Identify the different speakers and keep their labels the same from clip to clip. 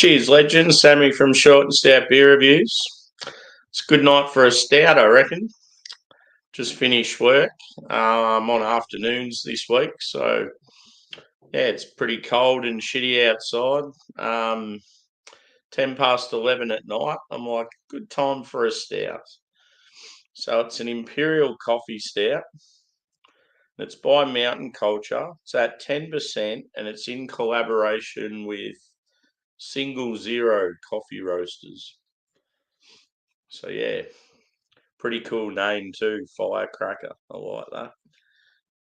Speaker 1: Cheers, legends. Sammy from Short and Stout Beer Reviews. It's a good night for a stout, I reckon. Just finished work. I'm on afternoons this week, so yeah, it's pretty cold and shitty outside. 10 past 11 at night. I'm like, good time for a stout. So it's an Imperial coffee stout. It's by Mountain Culture. It's at 10% and it's in collaboration with Single Zero Coffee Roasters. So yeah, pretty cool name too, Firecracker. I like that.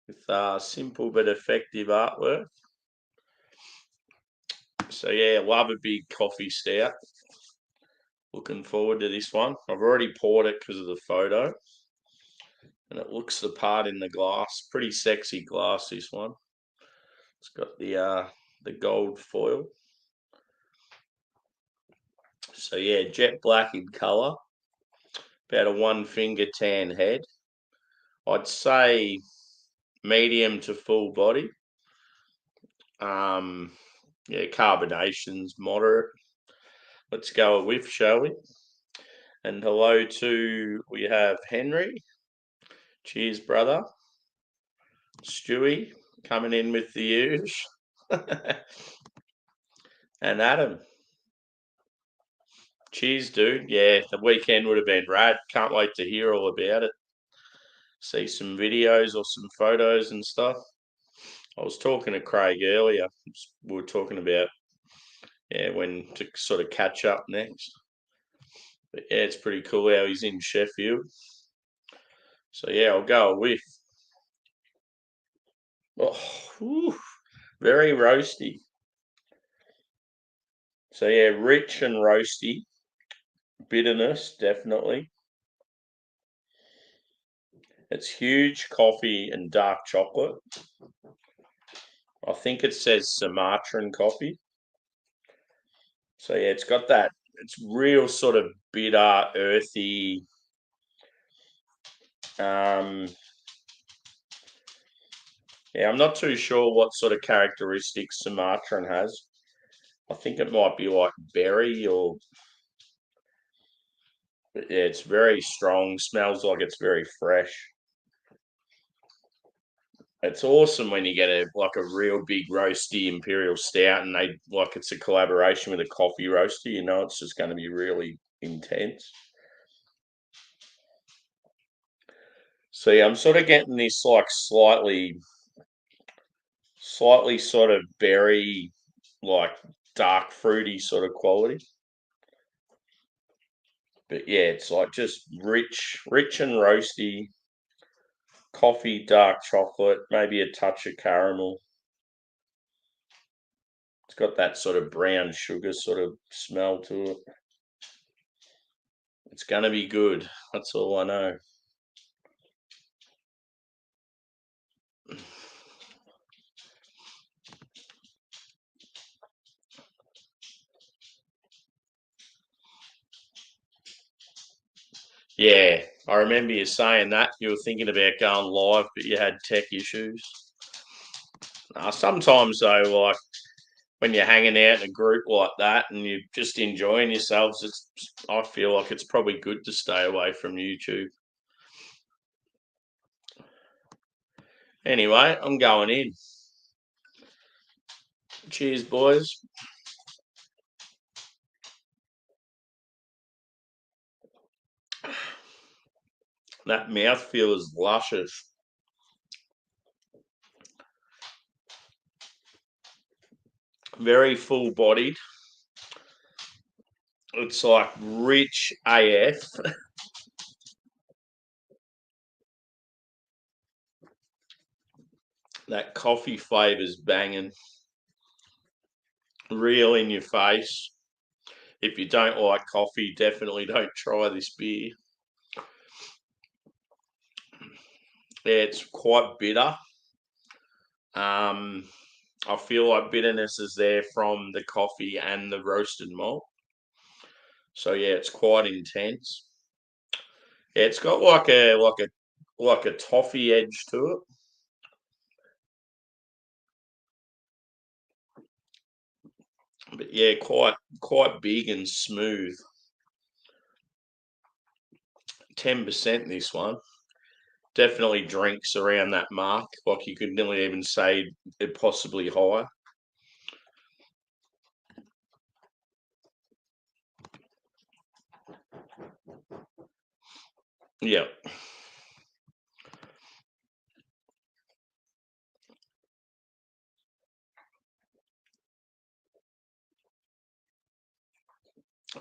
Speaker 1: With simple but effective artwork. So yeah, love a big coffee stout. Looking forward to this one. I've already poured it because of the photo. And it looks the part in the glass. Pretty sexy glass, this one. It's got the gold foil. So yeah, jet black in colour. About a 1 finger tan head. I'd say medium to full body. Yeah, carbonation's moderate. Let's go a whiff, shall we? And hello we have Henry. Cheers, brother. Stewie coming in with the huge. And Adam. Cheers, dude. Yeah, the weekend would have been rad. Can't wait to hear all about it. See some videos or some photos and stuff. I was talking to Craig earlier. We were talking about when to sort of catch up next. But yeah, it's pretty cool how he's in Sheffield. So yeah, I'll go with. Oh, whew, very roasty. So yeah, rich and roasty. Bitterness, definitely. It's huge coffee and dark chocolate. I think it says Sumatran coffee. So yeah, it's got that. It's real sort of bitter, earthy. Yeah, I'm not too sure what sort of characteristics Sumatran has. I think it might be like berry or. But yeah, it's very strong. Smells like it's very fresh. It's awesome when you get a real big roasty Imperial stout and it's a collaboration with a coffee roaster. You know, it's just going to be really intense. So yeah, I'm sort of getting this like slightly sort of berry, like dark fruity sort of quality. But yeah, it's like just rich and roasty. Coffee, dark chocolate, maybe a touch of caramel. It's got that sort of brown sugar sort of smell to it. It's going to be good. That's all I know. Yeah, I remember you saying that. You were thinking about going live, but you had tech issues. Sometimes, though, like when you're hanging out in a group like that and you're just enjoying yourselves, I feel like it's probably good to stay away from YouTube. Anyway, I'm going in. Cheers, boys. That mouthfeel is luscious. Very full-bodied. It's like rich AF. That coffee flavor's banging. Real in your face. If you don't like coffee, definitely don't try this beer. Yeah, it's quite bitter. I feel like bitterness is there from the coffee and the roasted malt. So yeah, it's quite intense. Yeah, it's got like a toffee edge to it. But yeah, quite big and smooth. 10% this one. Definitely drinks around that mark. Like you could nearly even say it possibly higher. Yeah.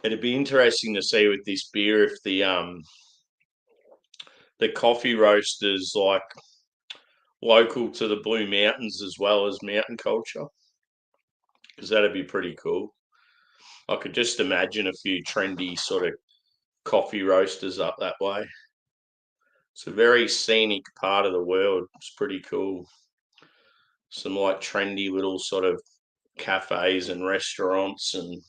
Speaker 1: It'd be interesting to see with this beer if the coffee roasters like local to the Blue Mountains as well as mountain culture, because that'd be pretty cool. I could just imagine a few trendy sort of coffee roasters up that way. It's a very scenic part of the world. It's pretty cool. Some like trendy little sort of cafes and restaurants, and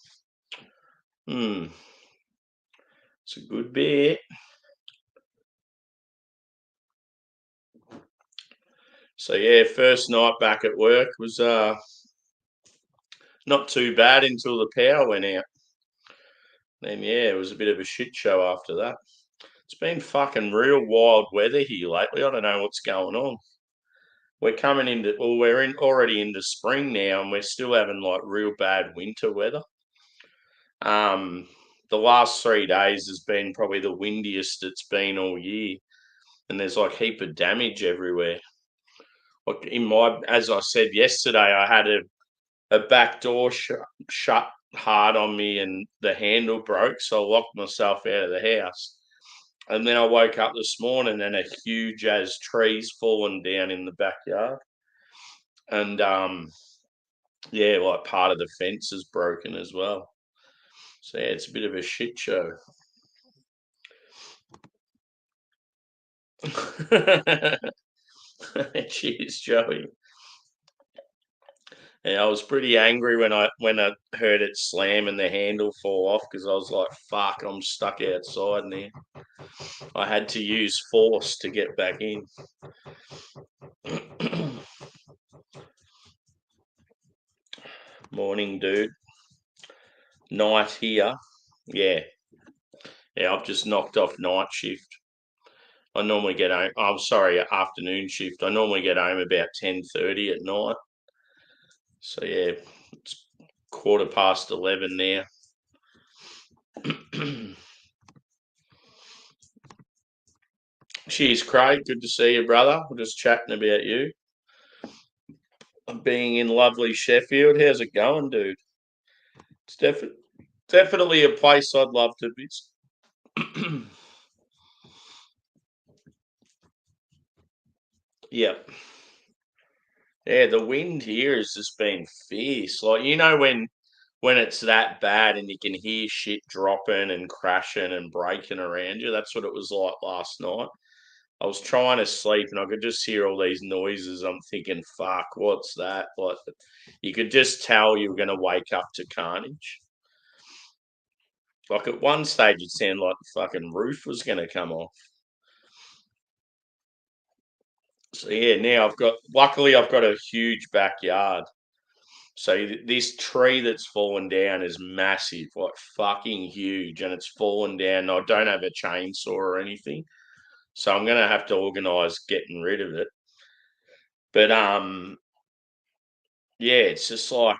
Speaker 1: it's a good beer. So yeah, first night back at work was not too bad until the power went out. Then yeah, it was a bit of a shit show after that. It's been fucking real wild weather here lately. I don't know what's going on. We're coming into we're in already into spring now, and we're still having like real bad winter weather. Um, the last 3 days has been probably the windiest it's been all year, and there's like heap of damage everywhere. Like as I said yesterday, I had a back door shut hard on me, and the handle broke, so I locked myself out of the house. And then I woke up this morning and a huge as tree's fallen down in the backyard. And yeah, like part of the fence is broken as well. So yeah, it's a bit of a shit show. Cheers, Joey. Yeah, I was pretty angry when I heard it slam and the handle fall off, because I was like, "Fuck, I'm stuck outside now." I had to use force to get back in. Morning, dude. Night here. Yeah, yeah. I've just knocked off night shift. I normally get home. I'm sorry, afternoon shift. I normally get home about 10:30 at night. So yeah, it's 11:15 now. Cheers, Craig. Good to see you, brother. We're just chatting about you. I'm being in lovely Sheffield. How's it going, dude? It's definitely a place I'd love to visit. Yep. Yeah, the wind here has just been fierce. Like when it's that bad and you can hear shit dropping and crashing and breaking around you. That's what it was like last night. I was trying to sleep and I could just hear all these noises. I'm thinking, fuck, what's that? Like you could just tell you were gonna wake up to carnage. Like at one stage it sounded like the fucking roof was gonna come off. So yeah, now luckily I've got a huge backyard. So this tree that's fallen down is massive, like fucking huge, and it's fallen down. I don't have a chainsaw or anything, so I'm gonna have to organise getting rid of it. But yeah, it's just like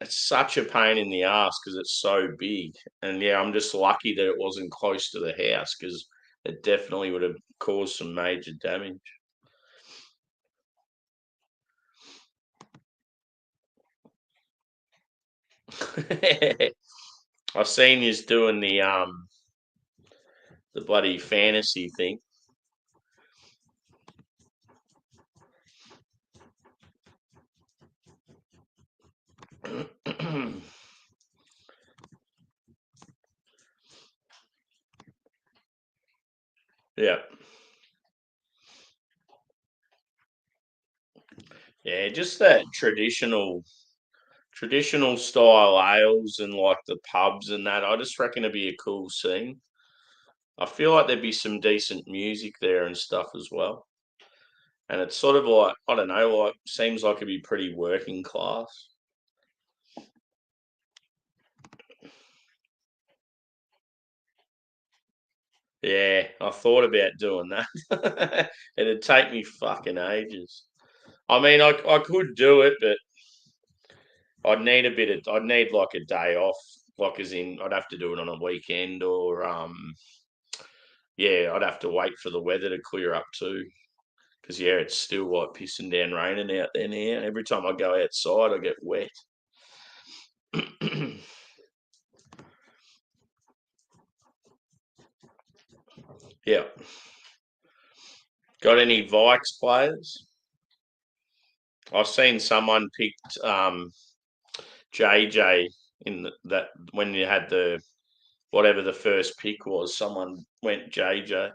Speaker 1: it's such a pain in the ass because it's so big, and yeah, I'm just lucky that it wasn't close to the house because it definitely would have caused some major damage. I've seen you doing the bloody fantasy thing. Yeah. Yeah, just that traditional style ales and like the pubs and that. I just reckon it'd be a cool scene. I feel like there'd be some decent music there and stuff as well. And it's sort of like I don't know, like seems like it'd be pretty working class. Yeah, I thought about doing that. It'd take me fucking ages. I mean, I could do it, but I'd need like a day off, like as in I'd have to do it on a weekend or yeah, I'd have to wait for the weather to clear up too. Because yeah, it's still like pissing down raining out there now. Every time I go outside, I get wet. Yeah. Got any Vikes players? I've seen someone picked JJ in that when you had the whatever the first pick was. Someone went JJ,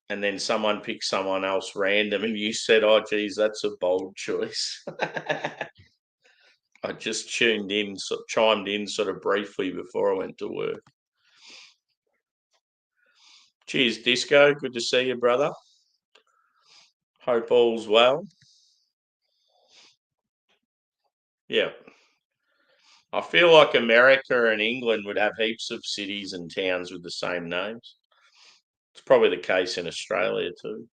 Speaker 1: and then someone picked someone else random, and you said, "Oh, geez, that's a bold choice." I just chimed in sort of briefly before I went to work. Cheers, Disco. Good to see you, brother. Hope all's well. Yeah. I feel like America and England would have heaps of cities and towns with the same names. It's probably the case in Australia too.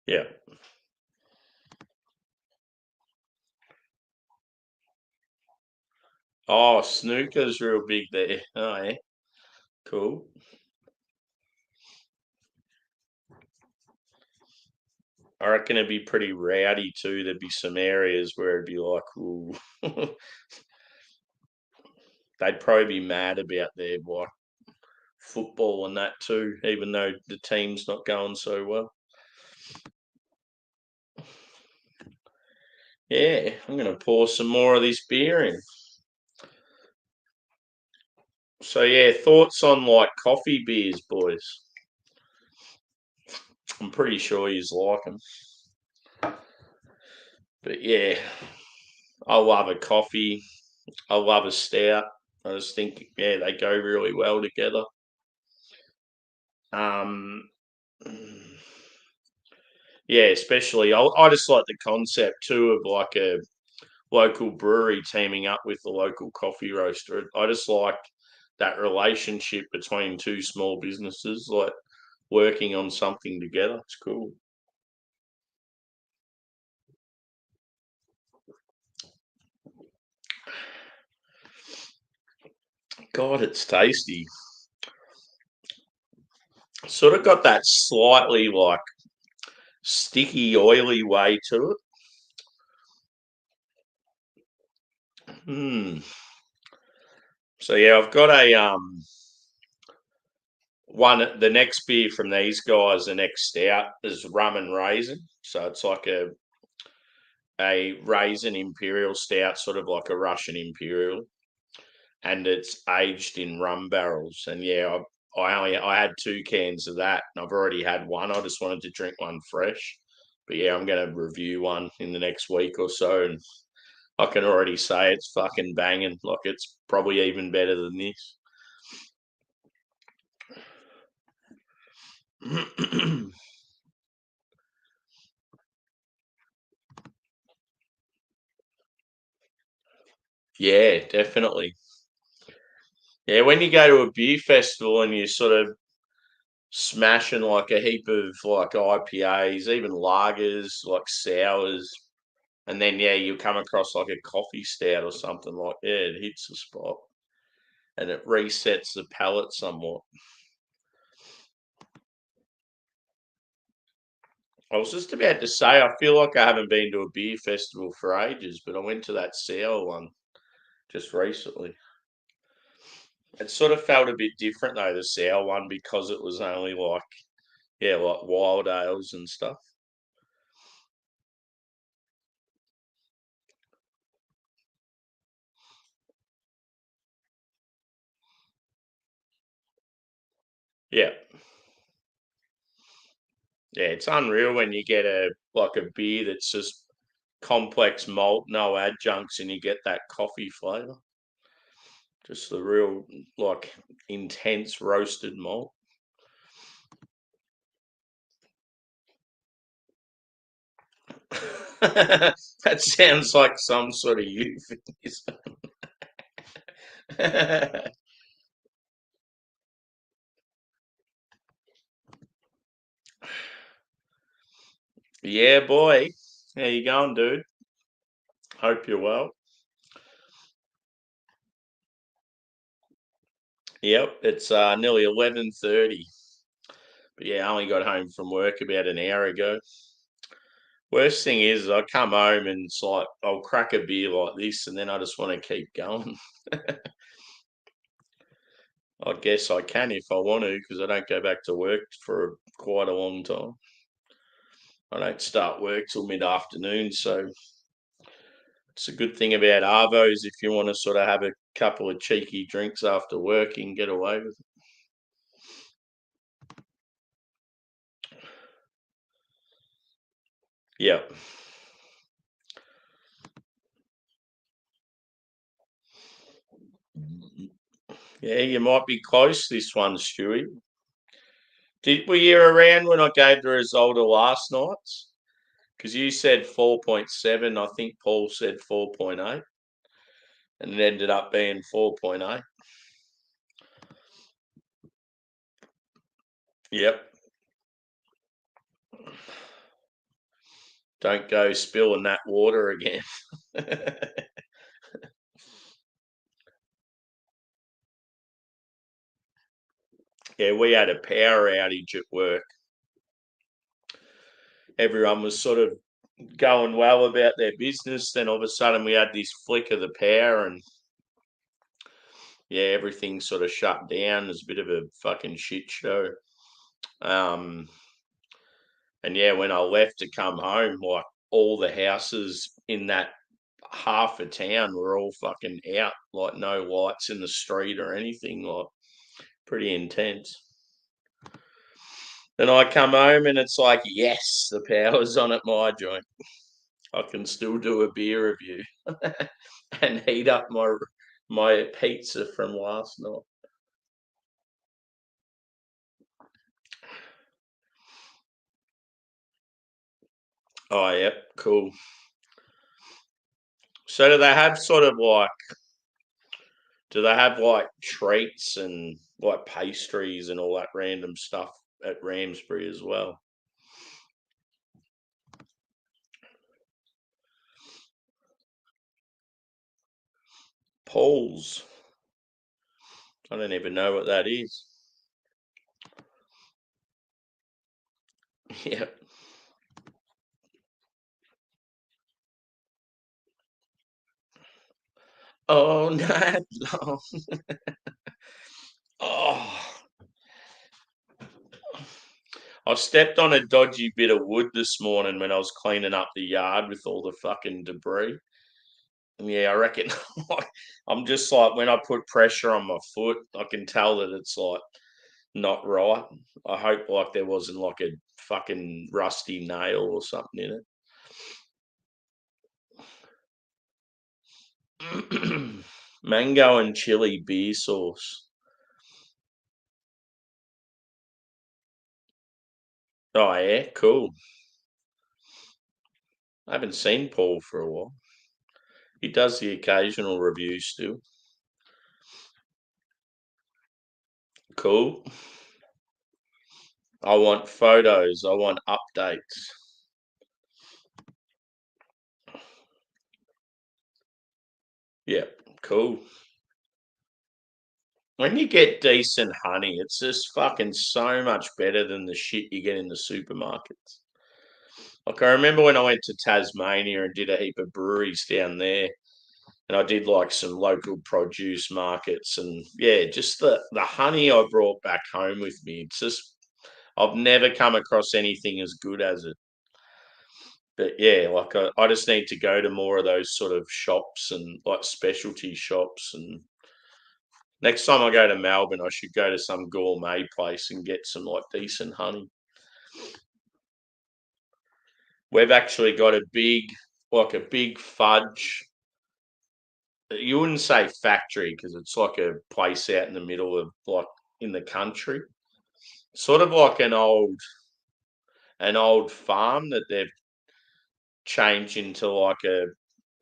Speaker 1: Yeah. Oh, snooker's real big there. Oh, yeah. Cool. I reckon it'd be pretty rowdy too. There'd be some areas where it'd be like, ooh. They'd probably be mad about their like football and that too, even though the team's not going so well. Yeah, I'm gonna pour some more of this beer in. So yeah, thoughts on like coffee beers, boys? I'm pretty sure you like them, but yeah, I love a coffee. I love a stout. I just think yeah, they go really well together. Um, yeah, especially I just like the concept too of like a local brewery teaming up with the local coffee roaster. I just like that relationship between two small businesses, like working on something together. It's cool. God, it's tasty. Sort of got that slightly like sticky, oily way to it. So yeah, I've got a one. The next beer from these guys, the next stout is rum and raisin. So it's like a raisin imperial stout, sort of like a Russian imperial, and it's aged in rum barrels. And yeah, I had two cans of that, and I've already had one. I just wanted to drink one fresh. But yeah, I'm going to review one in the next week or so, and I can already say it's fucking banging. Like it's probably even better than this. Yeah, definitely. Yeah, when you go to a beer festival and you sort of smashing like a heap of like IPAs, even lagers, like sours, and then yeah, you come across like a coffee stout or something like yeah, it hits the spot and it resets the palate somewhat. I was just about to say, I feel like I haven't been to a beer festival for ages, but I went to that sour one just recently. It sort of felt a bit different though, the sour one, because it was only like yeah, like wild ales and stuff. Yeah. Yeah, it's unreal when you get a like a beer that's just complex malt, no adjuncts, and you get that coffee flavour. Just the real like intense roasted malt. That sounds like some sort of euphemism. Yeah, boy. How you going, dude? Hope you're well. Yep, it's nearly 11:30. But yeah, I only got home from work about an hour ago. Worst thing is, I come home and it's like I'll crack a beer like this, and then I just want to keep going. I guess I can if I want to, because I don't go back to work for quite a long time. I don't start work till mid-afternoon, so it's a good thing about Arvos if you want to sort of have a couple of cheeky drinks after work and get away with it. Yeah. Yeah, you might be close this one, Stewie. Were you around when I gave the result of last night's? Because you said 4.7, I think Paul said 4.8, and it ended up being 4.8. Yep. Don't go spilling that water again. Yeah, we had a power outage at work. Everyone was sort of going well about their business. Then all of a sudden we had this flick of the power, and yeah, everything sort of shut down. It was a bit of a fucking shit show. Um, and yeah, when I left to come home, like all the houses in that half a town were all fucking out, like no lights in the street or anything, like pretty intense. Then I come home and it's like, yes, the power's on at my joint. I can still do a beer review and heat up my pizza from last night. Oh, yep, cool. So do they have like treats and like pastries and all that random stuff at Ramsbury as well? Paul's. I don't even know what that is. Yep. Oh no. No. Oh, I stepped on a dodgy bit of wood this morning when I was cleaning up the yard with all the fucking debris. And yeah, I reckon I'm just like when I put pressure on my foot, I can tell that it's like not right. I hope like there wasn't like a fucking rusty nail or something in it. Mango and chili beer sauce. Oh yeah, cool. I haven't seen Paul for a while. He does the occasional review still. Cool. I want photos. I want updates. Yeah, cool. When you get decent honey, it's just fucking so much better than the shit you get in the supermarkets. Like I remember when I went to Tasmania and did a heap of breweries down there, and I did like some local produce markets, and yeah, just the honey I brought back home with me. It's just I've never come across anything as good as it. But yeah, like I just need to go to more of those sort of shops and like specialty shops. And next time I go to Melbourne, I should go to some gourmet place and get some like decent honey. We've actually got like a big fudge. You wouldn't say factory because it's like a place out in the middle of like in the country, sort of like an old farm that they've changed into like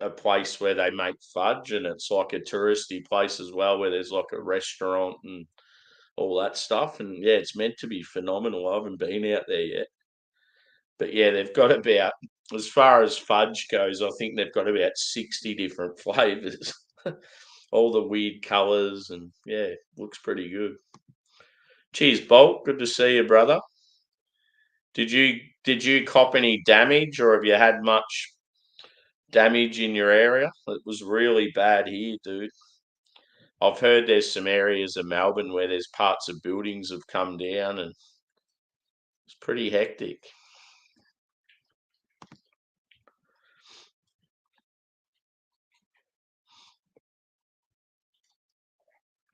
Speaker 1: a place where they make fudge, and it's like a touristy place as well, where there's like a restaurant and all that stuff. And yeah, it's meant to be phenomenal. I haven't been out there yet, but yeah, they've got about, as far as fudge goes, I think they've got about 60 different flavors, all the weird colors, and yeah, looks pretty good. Cheers, Bolt. Good to see you, brother. Did you cop any damage, or have you had much damage in your area? It was really bad here, dude. I've heard there's some areas of Melbourne where there's parts of buildings have come down, and it's pretty hectic.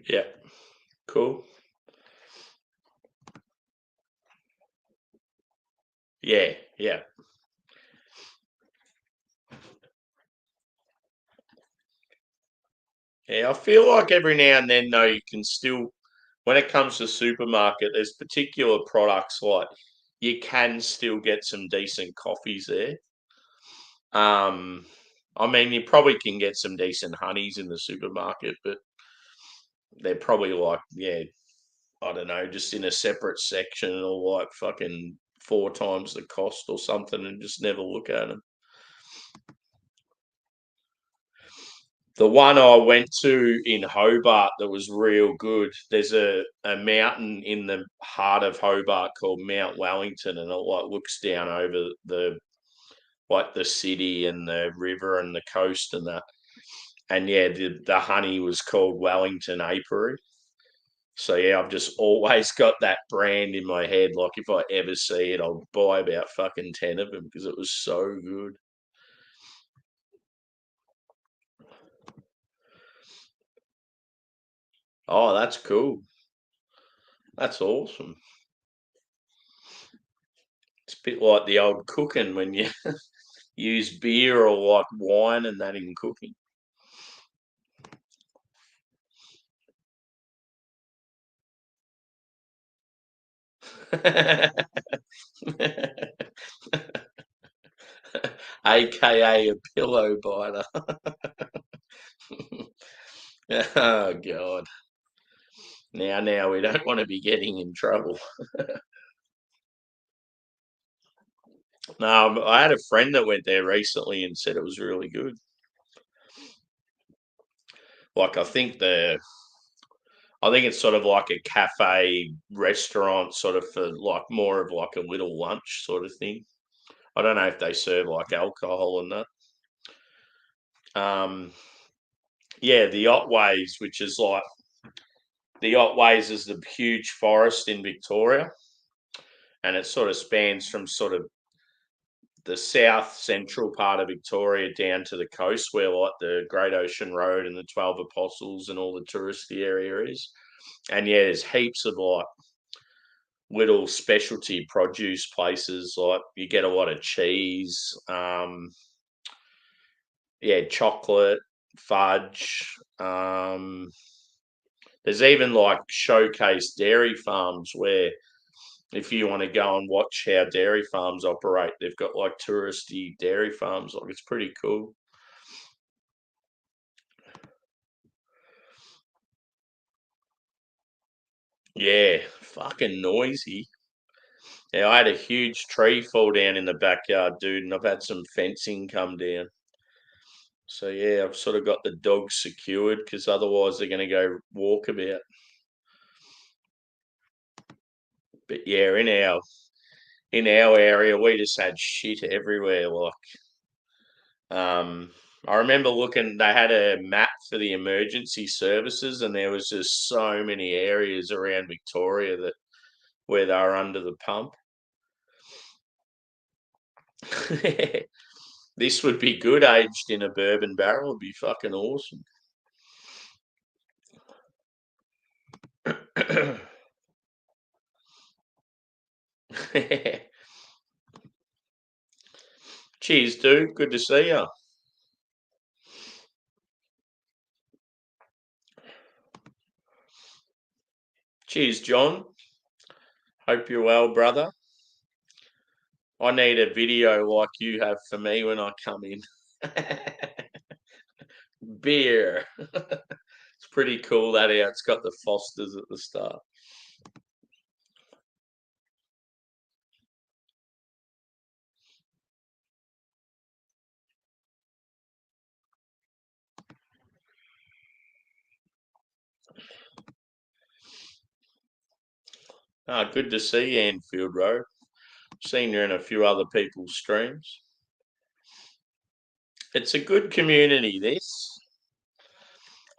Speaker 1: Yeah, cool. Yeah, yeah. Yeah, I feel like every now and then, though, you can still, when it comes to supermarket, there's particular products like you can still get some decent coffees there. Um, I mean, you probably can get some decent honeys in the supermarket, but they're probably like, yeah, I don't know, just in a separate section or like fucking four times the cost or something, and just never look at them. The one I went to in Hobart that was real good. There's a mountain in the heart of Hobart called Mount Wellington, and it like looks down over the like the city and the river and the coast and that. And yeah, the honey was called Wellington Apiary. So yeah, I've just always got that brand in my head. Like if I ever see it, I'll buy about fucking 10 of them because it was so good. Oh, that's cool. That's awesome. It's a bit like the old cooking when you use beer or like wine and that in cooking. AKA a pillow biter. Oh God. Now we don't want to be getting in trouble. No, I had a friend that went there recently and said it was really good. Like I think it's sort of like a cafe restaurant, sort of for like more of like a little lunch sort of thing. I don't know if they serve like alcohol and that. Um, yeah, the Otways, which is like the Otways is the huge forest in Victoria, and it sort of spans from sort of the south central part of Victoria down to the coast, where like the Great Ocean Road and the 12 Apostles and all the touristy area is. And yeah, there's heaps of like little specialty produce places. Like you get a lot of cheese, yeah, chocolate, fudge. There's even like showcase dairy farms where if you want to go and watch how dairy farms operate, they've got like touristy dairy farms. Like it's pretty cool. Yeah, fucking noisy. Yeah, I had a huge tree fall down in the backyard, dude, and I've had some fencing come down. So yeah, I've sort of got the dogs secured because otherwise they're going to go walkabout. But yeah, in our area, we just had shit everywhere. Like, I remember looking. They had a map for the emergency services, and there was just so many areas around Victoria that where they were under the pump. This would be good aged in a bourbon barrel. It'd be fucking awesome. Cheers, dude. Good to see you. Cheers, John. Hope you're well, brother. I need a video like you have for me when I come in. Beer. It's pretty cool that out. It's got the Fosters at the start. Good to see you, Anfield Road. Seen you in a few other people's streams. It's a good community, this.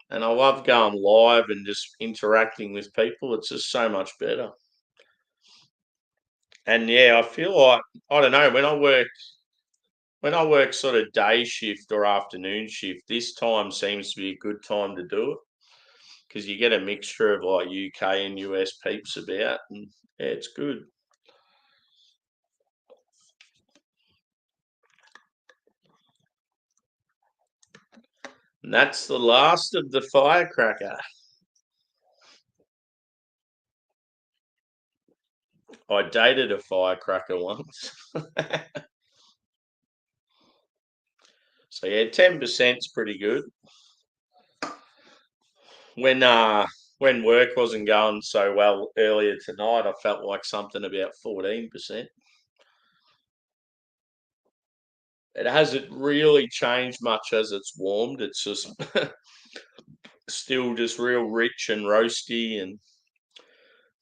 Speaker 1: And I love going live and just interacting with people. It's just so much better. And yeah, I feel like, I don't know, when I work sort of day shift or afternoon shift, this time seems to be a good time to do it because you get a mixture of like UK and US peeps about, and yeah, it's good. And that's the last of the firecracker. I dated a firecracker once. So yeah, 10%'s pretty good. When work wasn't going so well earlier tonight, I felt like something about 14%. It hasn't really changed much as it's warmed. It's just still just real rich and roasty, and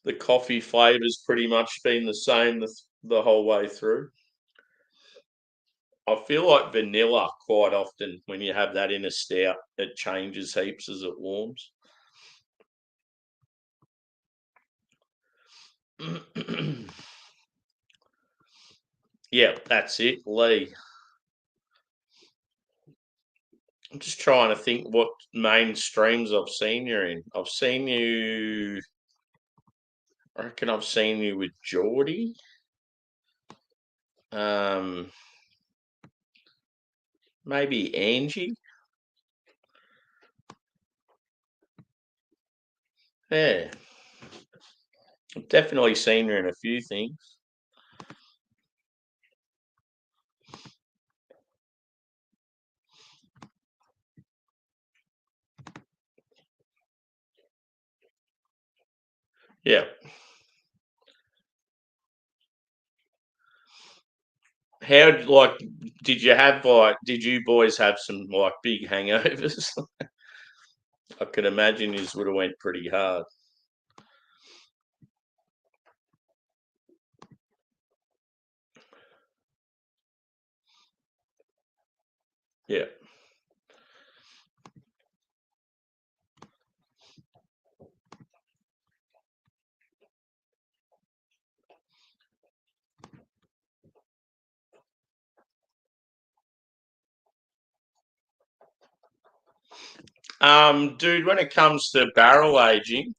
Speaker 1: the coffee flavour's pretty much been the same the whole way through. I feel like vanilla quite often when you have that in a stout, it changes heaps as it warms. Yeah, that's it, Lee. I'm just trying to think what main streams I've seen you in. I reckon I've seen you with Geordie. Um, maybe Angie. Yeah, I've definitely seen her in a few things. Yeah. How like did you boys have some like big hangovers? I could imagine you would have went pretty hard. Yeah. Dude, when it comes to barrel aging,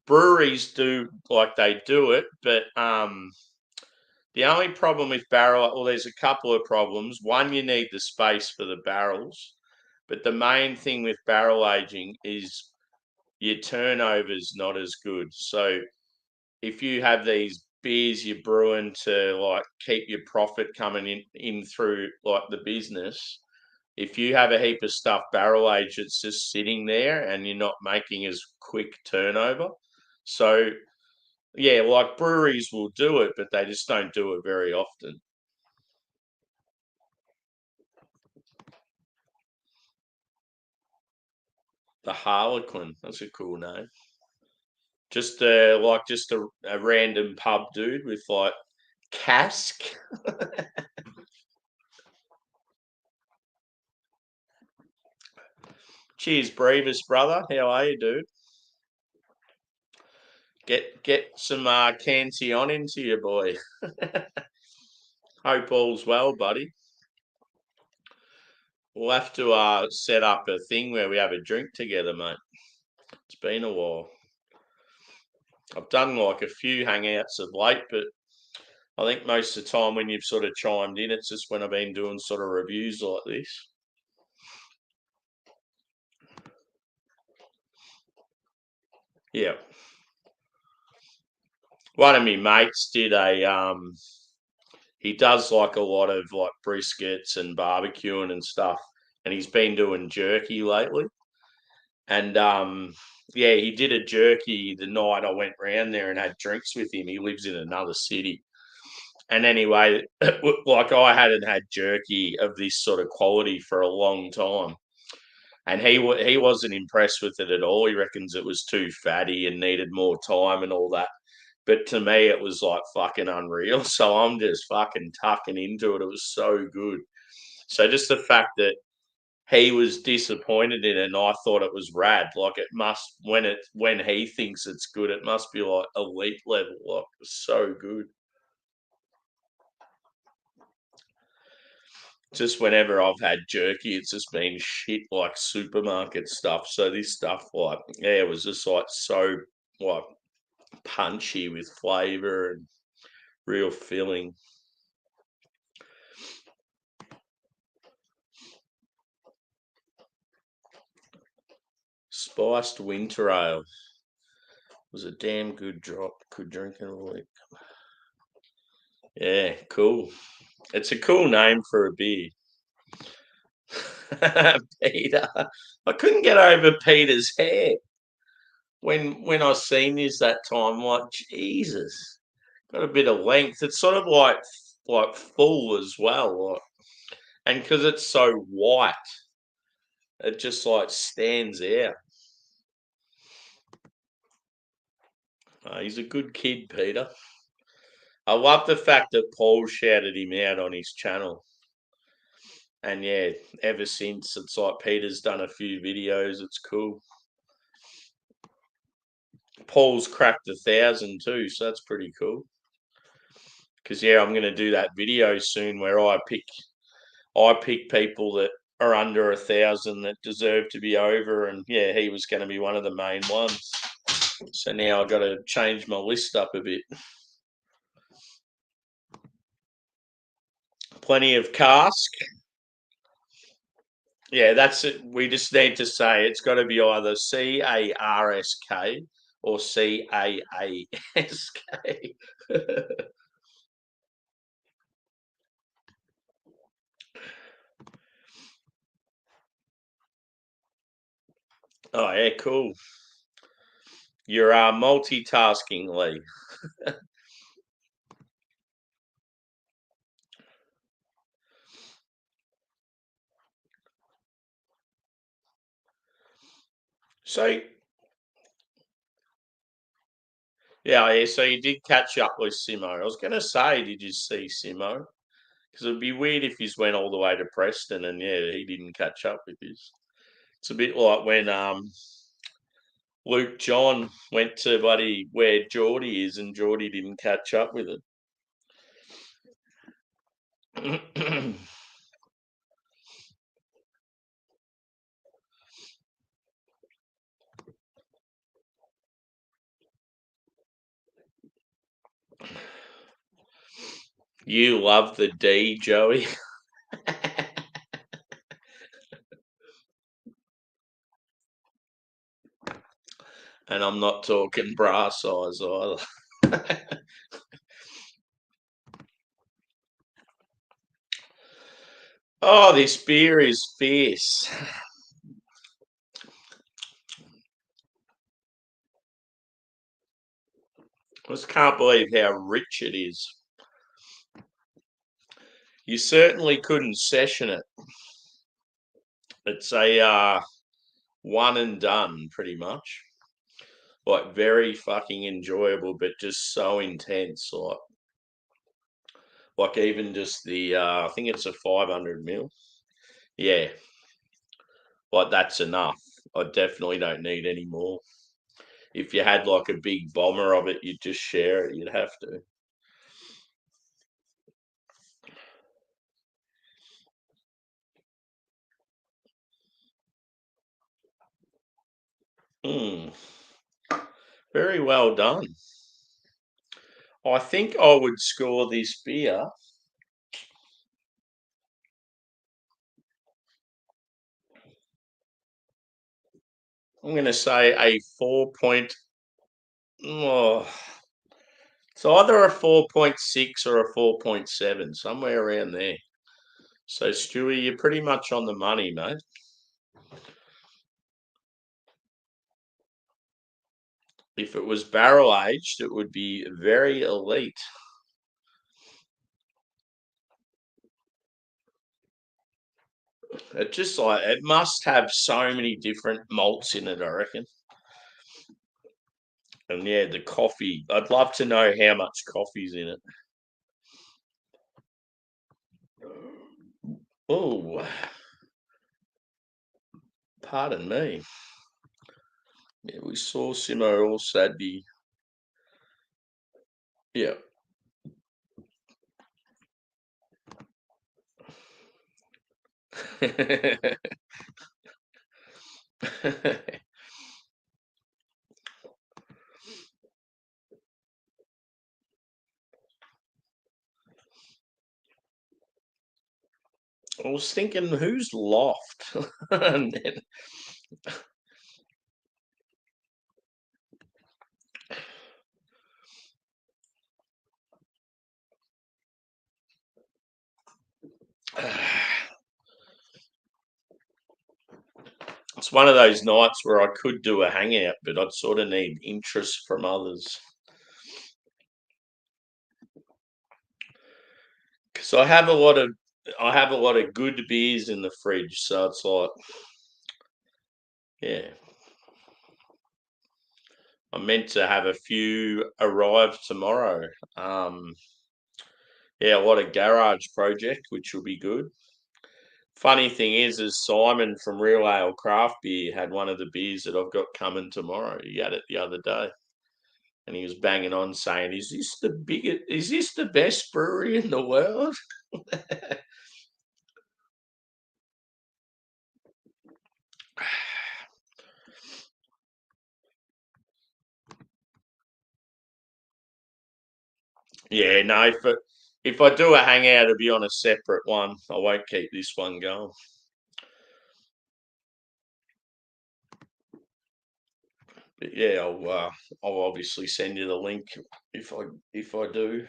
Speaker 1: breweries do like they do it, but the only problem with barrel, well, there's a couple of problems. One, you need the space for the barrels, but the main thing with barrel aging is your turnover's not as good. So if you have these beers you're brewing to like keep your profit coming in through like the business, if you have a heap of stuff barrel aged, it's just sitting there and you're not making as quick turnover. So yeah, like breweries will do it, but they just don't do it very often. The Harlequin, that's a cool name. Just a random pub dude with like cask. Cheers, Brevis brother. How are you, dude? Get some Canty on into you, boy. Hope all's well, buddy. We'll have to set up a thing where we have a drink together, mate. It's been a while. I've done like a few hangouts of late, but I think most of the time when you've sort of chimed in, it's just when I've been doing sort of reviews like this. Yeah. One of my mates did a he does like a lot of like briskets and barbecuing and stuff, and he's been doing jerky lately. And yeah, he did a jerky the night I went round there and had drinks with him. He lives in another city. And anyway, like I hadn't had jerky of this sort of quality for a long time, and he wasn't impressed with it at all. He reckons it was too fatty and needed more time and all that. But to me, it was like fucking unreal. So I'm just fucking tucking into it. It was so good. So just the fact that he was disappointed in it, and I thought it was rad. Like it must when he thinks it's good, it must be like elite level. Like so good. Just whenever I've had jerky, it's just been shit like supermarket stuff. So this stuff, like, yeah, it was just like so like punchy with flavour and real filling. Spiced winter ale was a damn good drop. Could drink in a week. Yeah, cool. It's a cool name for a beer. Peter. I couldn't get over Peter's hair when I seen this that time. Like Jesus, got a bit of length. It's sort of like full as well, like, and because it's so white, it just like stands out. He's a good kid, Peter. I love the fact that Paul shouted him out on his channel. And yeah, ever since it's like Peter's done a few videos. It's cool. Paul's cracked 1,000 too, so that's pretty cool. Because yeah, I'm gonna do that video soon where I pick people that are under 1,000 that deserve to be over, and yeah, he was going to be one of the main ones. So now I've got to change my list up a bit. Plenty of cask. Yeah, that's it. We just need to say it's got to be either CARSK or CAASK. Oh yeah, cool. You're multitasking, Lee. So yeah. So you did catch up with Simo. I was going to say, did you see Simo? Because it'd be weird if he's went all the way to Preston and yeah, he didn't catch up with his. It's a bit like when Luke John went to buddy where Geordie is and Geordie didn't catch up with it. You love the D, Joey. And I'm not talking bra size either. Oh, this beer is fierce. I just can't believe how rich it is. You certainly couldn't session it. It's a one and done, pretty much. Like very fucking enjoyable, but just so intense. Like even just the I think it's a 500 mil. Yeah, like that's enough. I definitely don't need any more. If you had like a big bomber of it, you'd just share it. You'd have to. Mm, very well done. I think I would score this beer. I'm going to say a 4 point. Oh, It's either a 4.6 or a 4.7, somewhere around there. So, Stewie, you're pretty much on the money, mate. If it was barrel aged, it would be very elite. It must have so many different malts in it, I reckon. And yeah, the coffee. I'd love to know how much coffee's in it. Oh, pardon me. Yeah, we saw Simo all Sadie. Yeah. I was thinking, who's Loft? And then, it's one of those nights where I could do a hangout, but I'd sort of need interest from others. Because I have a lot of good beers in the fridge, so it's like, yeah. I'm meant to have a few arrive tomorrow. Yeah, a lot of garage project, which will be good. Funny thing is Simon from Real Ale Craft Beer had one of the beers that I've got coming tomorrow. He had it the other day, and he was banging on saying, "Is this the biggest? Is this the best brewery in the world?" Yeah, no. If I do a hangout, it'll be on a separate one. I won't keep this one going. But yeah, I'll obviously send you the link if I do.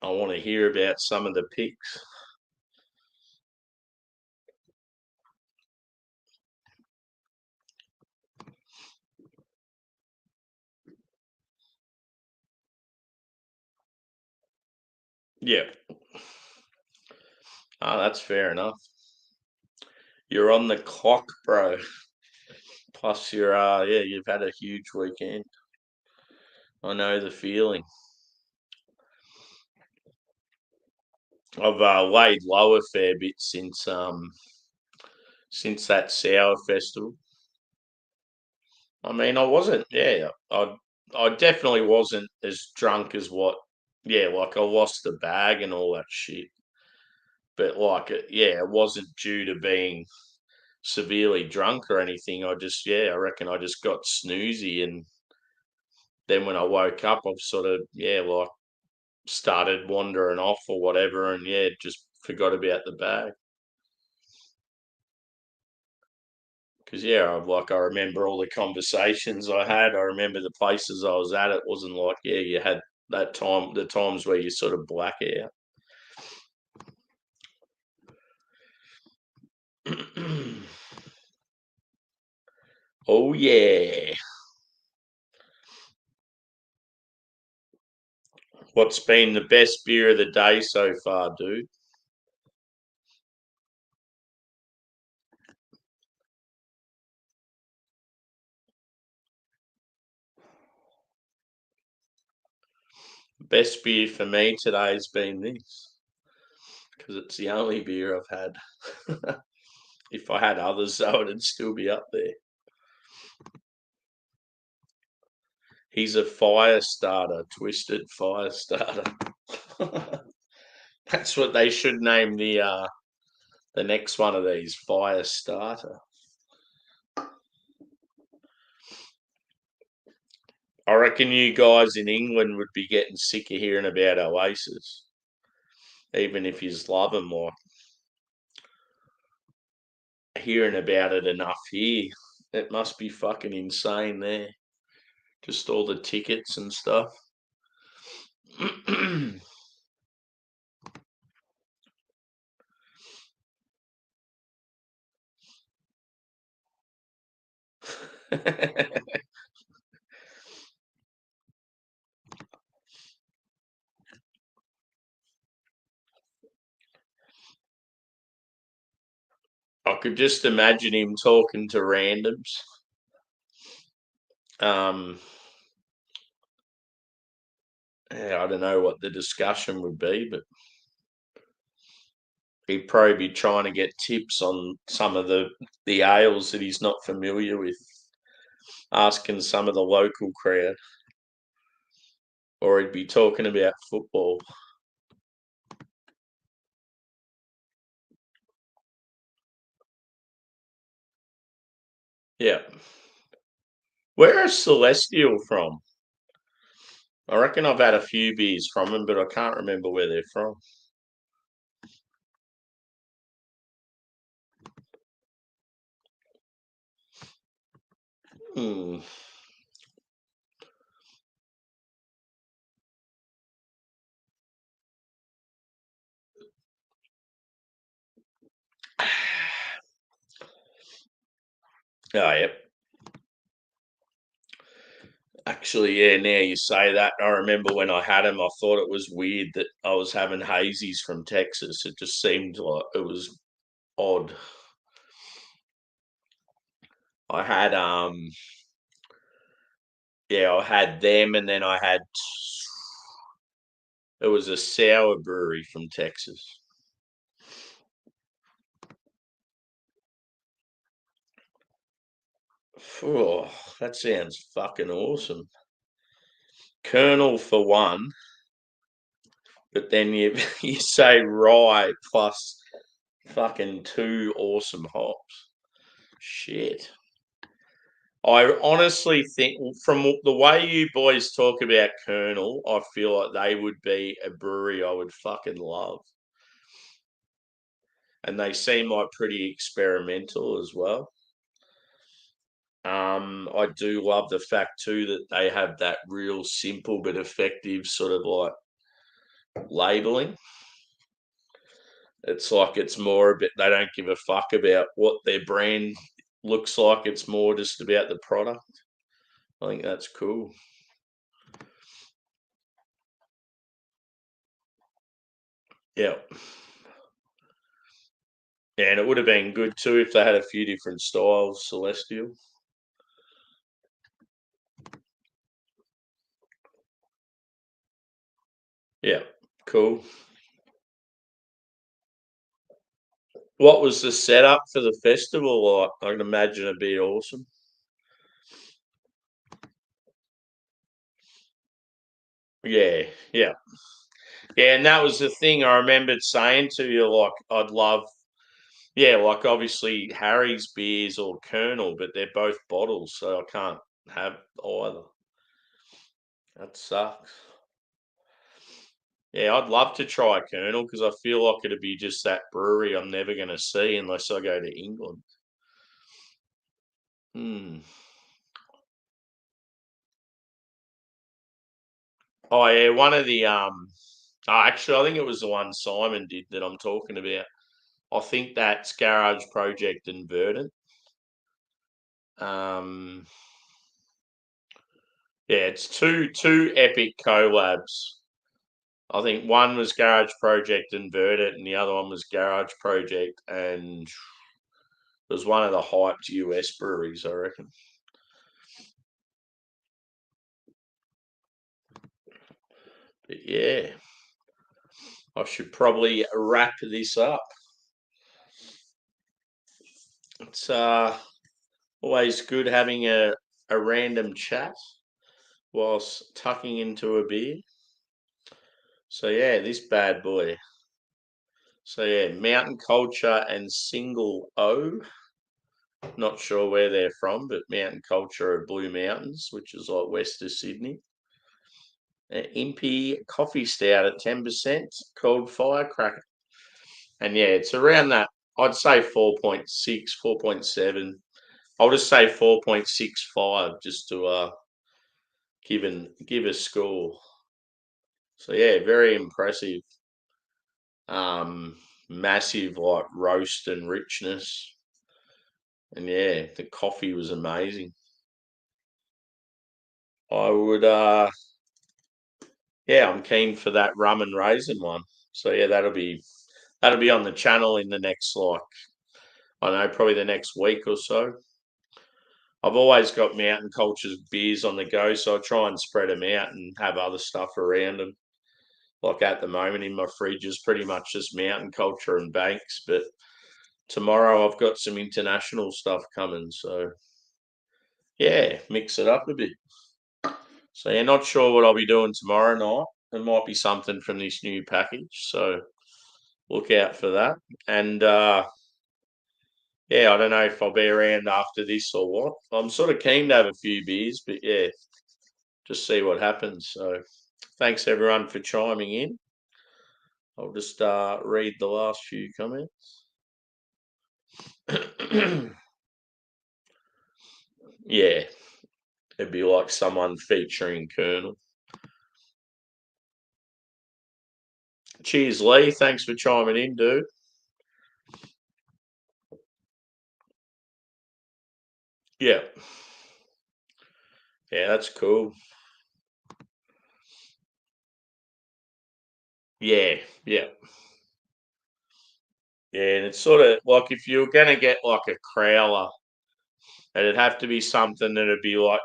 Speaker 1: I want to hear about some of the picks. Yeah. Oh, that's fair enough. You're on the clock, bro. Plus, you've had a huge weekend. I know the feeling. I've laid low a fair bit since that sour festival. I mean, I wasn't. Yeah, I definitely wasn't as drunk as what. Yeah, like I lost the bag and all that shit. But it wasn't due to being severely drunk or anything. I reckon I just got snoozy, and then when I woke up, I've sort of, like started wandering off or whatever, and just forgot about the bag. Because I remember all the conversations I had. I remember the places I was at. It wasn't like you had the times where you sort of black out. Oh yeah. What's been the best beer of the day so far, dude? Best beer for me today has been this because it's the only beer I've had. If I had others, though, it'd still be up there. He's a fire starter, twisted fire starter. That's what they should name the next one of these, fire starter. I reckon you guys in England would be getting sick of hearing about Oasis, even if you love them or hearing about it enough here. It must be fucking insane there. Just all the tickets and stuff. I could just imagine him talking to randoms. Yeah, I don't know what the discussion would be, but he'd probably be trying to get tips on some of the ales that he's not familiar with, asking some of the local crowd, or he'd be talking about football. Yeah. Where is Celestial from? I reckon I've had a few beers from them, but I can't remember where they're from. Hmm. Oh, yep. Actually, yeah, now you say that, I remember when I had them, I thought it was weird that I was having hazies from Texas. It just seemed like it was odd. I had yeah, I had them, and then it was a sour brewery from Texas. Oh, that sounds fucking awesome. Kernel for one, but then you you say rye plus fucking two awesome hops. Shit. I honestly think from the way you boys talk about Kernel, I feel like they would be a brewery I would fucking love. And they seem like pretty experimental as well. I do love the fact too that they have that real simple but effective sort of like labeling. It's like it's more a bit, they don't give a fuck about what their brand looks like. It's more just about the product. I think that's cool. Yeah. Yeah, and it would have been good too if they had a few different styles, Celestial. Yeah, cool. What was the setup for the festival like? I can imagine it'd be awesome. Yeah, yeah. Yeah, and that was the thing I remembered saying to you, like, I'd love, yeah, like obviously Harry's beers or Colonel, but they're both bottles, so I can't have either. That sucks. Yeah, I'd love to try Colonel because I feel like it'd be just that brewery I'm never going to see unless I go to England. Hmm. Oh yeah, one of the actually I think it was the one Simon did that I'm talking about. I think that's Garage Project and Verdant. Um yeah, it's two epic collabs. I think one was Garage Project and Verdant and the other one was Garage Project and it was one of the hyped US breweries, I reckon. But yeah, I should probably wrap this up. It's always good having a random chat whilst tucking into a beer. So yeah, this bad boy. So yeah, Mountain Culture and Single O. Not sure where they're from, but Mountain Culture are Blue Mountains, which is like west of Sydney. Impy Coffee Stout at 10% called Firecracker. And yeah, it's around that. I'd say 4.6, 4.7. I'll just say 4.65 just to give a score. So yeah, very impressive. Massive like roast and richness. And yeah, the coffee was amazing. I would yeah, I'm keen for that rum and raisin one. So yeah, that'll be on the channel in the next like I don't know, probably the next week or so. I've always got Mountain Culture's beers on the go, so I try and spread them out and have other stuff around them. Like at the moment in my fridge is pretty much just Mountain Culture and Banks, but tomorrow I've got some international stuff coming, so yeah, mix it up a bit. So yeah, not sure what I'll be doing tomorrow night. There might be something from this new package, so look out for that. And yeah, I don't know if I'll be around after this or what. I'm sort of keen to have a few beers, but yeah, just see what happens. So thanks everyone for chiming in. I'll just read the last few comments. Yeah, it'd be like someone featuring Colonel. Cheers, Lee. Thanks for chiming in, dude. Yeah. Yeah, that's cool. Yeah, yeah. Yeah, and it's sort of like if you're gonna get like a crowler, it'd have to be something that'd be like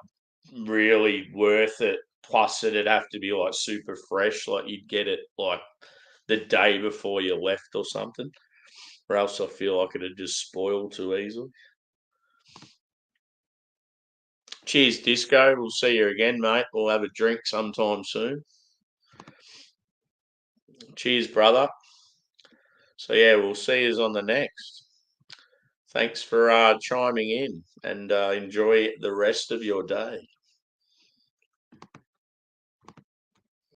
Speaker 1: really worth it. Plus, it'd have to be like super fresh, like you'd get it like the day before you left or something, or else I feel like it'd just spoil too easily. Cheers, Disco. We'll see you again, mate. We'll have a drink sometime soon. Cheers, brother. So yeah, we'll see you on the next. Thanks for chiming in and enjoy the rest of your day.